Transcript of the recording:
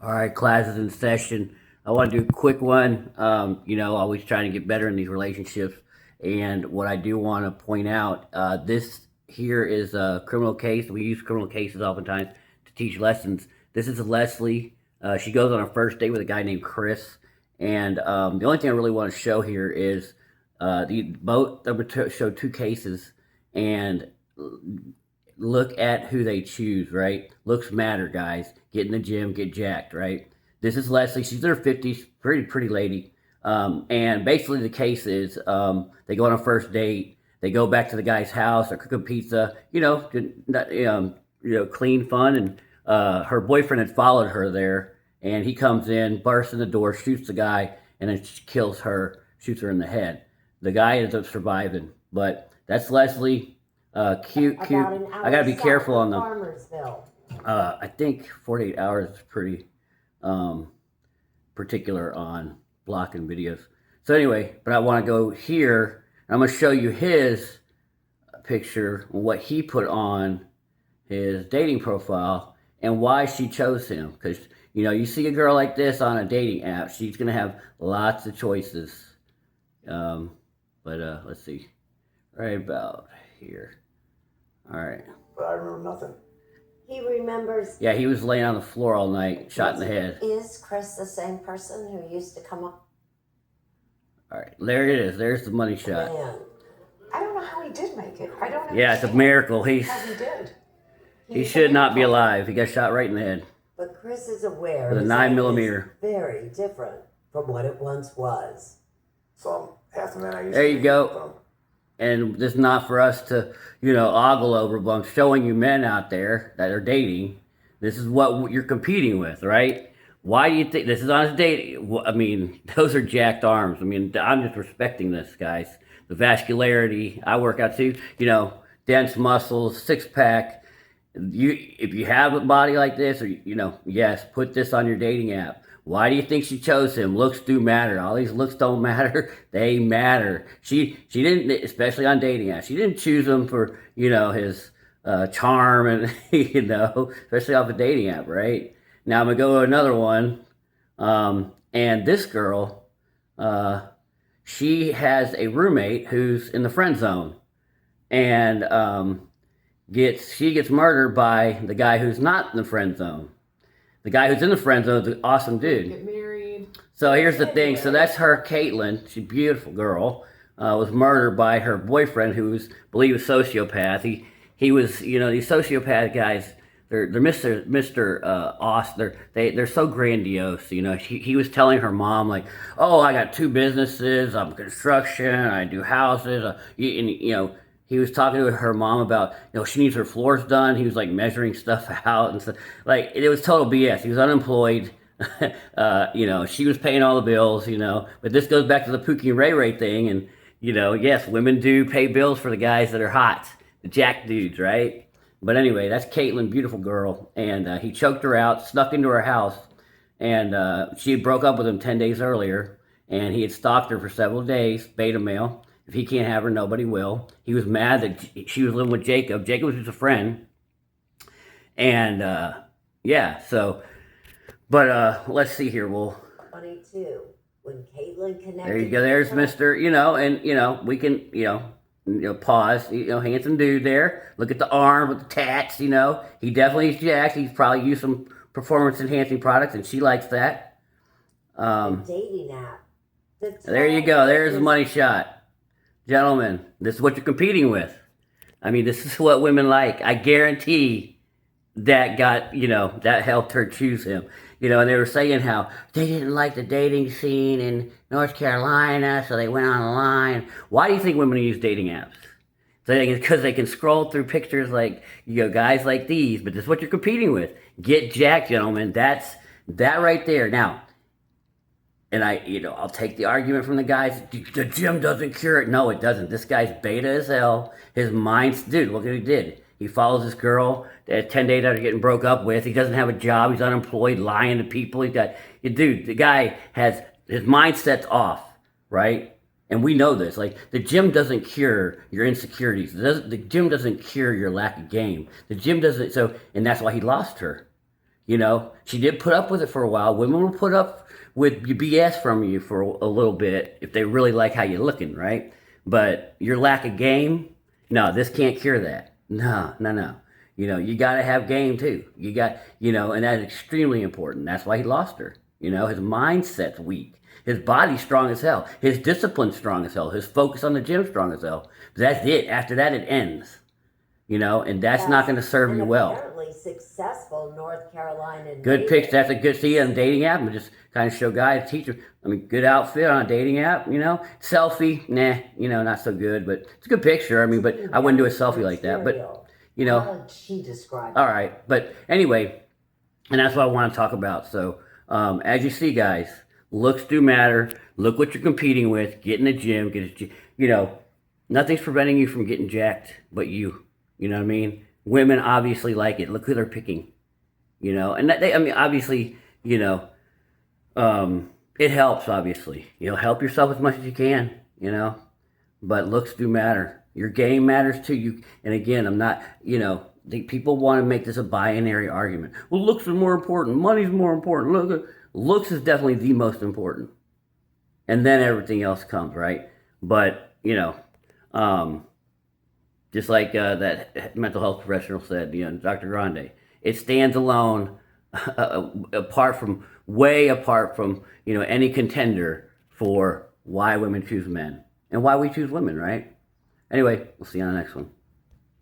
All right, class is in session. I want to do a quick one. Always trying to get better in these relationships. And what I do want to point out, this here is a criminal case. We use criminal cases oftentimes to teach lessons. This is Leslie. She goes on a first date with a guy named Chris. And the only thing I really want to show here is both. I'm going to show two cases, and look at who they choose, right? Looks matter, guys. Get in the gym, get jacked, right? This is Leslie. She's in her 50s, pretty lady. And basically, the case is they go on a first date. They go back to the guy's house. They're cooking pizza, clean, fun. And her boyfriend had followed her there. And he comes in, bursts in the door, shoots the guy, and then kills her, shoots her in the head. The guy ends up surviving. But that's Leslie. Cute. I gotta be careful on them. I think 48 hours is pretty particular on blocking videos. So anyway, but I want to go here. I'm gonna show you his picture, what he put on his dating profile, and why she chose him. Because you see a girl like this on a dating app, she's gonna have lots of choices. Let's see, right about here. All right. But I remember nothing. He remembers. Yeah, he was laying on the floor all night, shot in the head. Is Chris the same person who used to come up? All right, there it is. There's the money shot. Man. I don't know how he did make it. I don't. Yeah, it's a miracle. How he did. He should not be alive. He got shot right in the head. But Chris is aware with a 9mm. Very different from what it once was. So half the men I used there to you go. Them. And this is not for us to, ogle over, but I'm showing you men out there that are dating. This is what you're competing with, right? Why do you think this is on his date? I mean, those are jacked arms. I mean, I'm just respecting this, guys. The vascularity. I work out too. Dense muscles, six-pack. If you have a body like this, or yes, put this on your dating app. Why do you think she chose him? Looks do matter. All these looks don't matter. They matter. She didn't, especially on dating apps. She didn't choose him for his charm and especially off a dating app, right? Now I'm gonna go to another one, and this girl, she has a roommate who's in the friend zone, and she gets murdered by the guy who's not in the friend zone. The guy who's in the friend zone is an awesome dude. Get married. So here's the thing. So that's her, Caitlin. She's a beautiful girl. Was murdered by her boyfriend, who's, I believe, a sociopath. He was, these sociopath guys. They're Mr. Austin. They're so grandiose. He was telling her mom, like, oh, I got two businesses. I'm construction. I do houses. He was talking to her mom about, she needs her floors done. He was like measuring stuff out and stuff. Like, it was total BS. He was unemployed. She was paying all the bills, But this goes back to the Pookie and Ray Ray thing. And, yes, women do pay bills for the guys that are hot, the jack dudes, right? But anyway, that's Caitlin, beautiful girl. And he choked her out, snuck into her house. And she had broke up with him 10 days earlier. And he had stalked her for several days, beta male. If he can't have her, nobody will. He was mad that she was living with Jacob. Jacob was just a friend. And, let's see here. 22, when Caitlin connected. There you go. There's Mr., we can, pause, handsome dude there. Look at the arm with the tats, He definitely is jacked. He's probably used some performance-enhancing products, and she likes that. Dating app. There you go. There's the money shot. Gentlemen, this is what you're competing with. I mean, this is what women like. I guarantee that that helped her choose him. And they were saying how they didn't like the dating scene in North Carolina, so they went online. Why do you think women use dating apps? Because they can scroll through pictures like, guys like these, but this is what you're competing with. Get jacked, gentlemen. That's that right there. Now, and I'll take the argument from the guys, the gym doesn't cure it. No, it doesn't. This guy's beta as hell. His mind's, dude, look what he did. He follows this girl 10 days after getting broke up with. He doesn't have a job. He's unemployed, lying to people. The guy has, his mindset's off, right? And we know this. Like, the gym doesn't cure your insecurities. The gym doesn't cure your lack of game. The gym doesn't, and that's why he lost her. You know, she did put up with it for a while. Women will put up with BS from you for a little bit if they really like how you're looking, right? But your lack of game, no, this can't cure that. No, no, no. You know, you got to have game too. You got, you know, and that's extremely important. That's why he lost her. You know, his mindset's weak. His body's strong as hell. His discipline's strong as hell. His focus on the gym's strong as hell. But that's it. After that, it ends. You know, and that's not going to serve you well. Apparently successful North Carolina. Good native. picture. That's a good see on a dating app. And just kind of show guys, teach them. I mean, good outfit on a dating app. You know, selfie, nah. You know, not so good, but it's a good picture. I mean, but I wouldn't do a selfie like that. But you know, How did she describe all right. But anyway, and that's what I want to talk about. So as you see, guys, looks do matter. Look what you're competing with. Get in the gym. You know, nothing's preventing you from getting jacked, but you. You know what I mean? Women obviously like it. Look who they're picking. You know, and I mean, obviously, you know, it helps. Obviously, you know, help yourself as much as you can. You know, but looks do matter. Your game matters too. You, and again, I'm not. You know, people want to make this a binary argument. Well, looks are more important. Money's more important. Looks is definitely the most important, and then everything else comes, right? But you know, just like that mental health professional said, you know, Dr. Grande, it stands alone, way apart from, you know, any contender for why women choose men and why we choose women, right? Anyway, we'll see you on the next one.